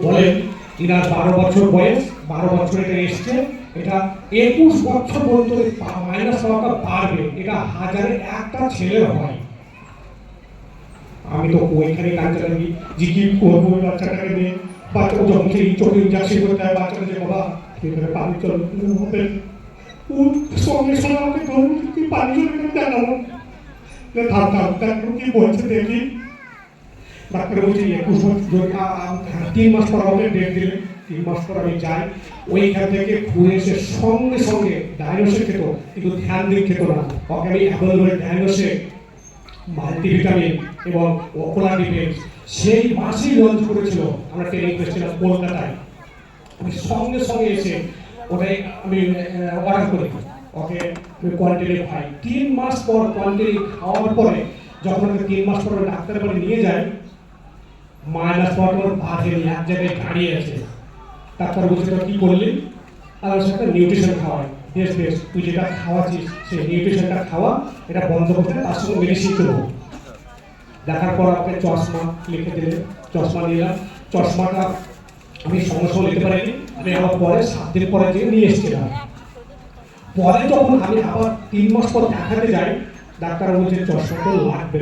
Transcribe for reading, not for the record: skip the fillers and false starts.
বলেন এনার 12 বছর বয়স, 12 বছর এটা এসছে, এটা 21 বছর পর্যন্ত মাইনাস হওয়াটা পারবে, এটা হাজারে একটা ছেলের হয়। আমি তো ওইখানে ডাক্তারকে জিজ্ঞেস করবো বাচ্চাটাকে নিয়ে, বাচ্চা যখন সেই চোখে ইঞ্জেকশন করতে হয়, বাচ্চাটা যে বাবা এখানে পানি চল হবে, ও সঙ্গে সঙ্গে আমাকে ধরুন কি পানি চলে জানাবো কি বলছে দেখি। ডাক্তার বলছে 3 মাস পর আমাকে ডেট দিলে, 3 মাস পর আমি যাই, ওইখান থেকে ঘুরে এসে সঙ্গে সঙ্গে ডায়নোসে খেত, কিন্তু ধ্যান দিয়ে খেত না। ওকে আমি অ্যাভেলেবল ডায়নোসে মাল্টিভিটামিন এবং ওকোলা ডিফেন্স সেই মাসেই লঞ্চ করেছিল, আমরা ট্রেনিং করেছিলাম কলকাতায়। আমি সঙ্গে সঙ্গে এসে ওটাই আমি অর্ডার করি, ওকে আমি কোয়ান্টিটি খাই। 3 মাস পর কোয়ান্টিটি খাওয়ার পরে যখন আমি 3 মাস পরে ডাক্তারের বাড়ি নিয়ে যাই, মাইনাস ওয়াটার বাঁধেনি, এক জায়গায় দাঁড়িয়ে আছে। ডাক্তার বলছে কি করলি? আর সাথে নিউট্রিশন খাওয়াই। বেশ বেশ, তুই যেটা খাওয়াচ্ছিস সেই নিউট্রিশনটা খাওয়া, এটা বন্ধ করতে তার সঙ্গে মেডিসিন দেবো। দেখার পর আমাকে চশমা লিখে দিলে, চশমা নিলাম। চশমাটা আমি সঙ্গে সঙ্গে নিতে পারিনি, আমি আমার পরে 7 দিন পরে গিয়ে নিয়ে এসেছিলাম। পরে যখন আমি আবার 3 মাস পর দেখাতে যাই, ডাক্তার বলছে চশমাটা লাগবে।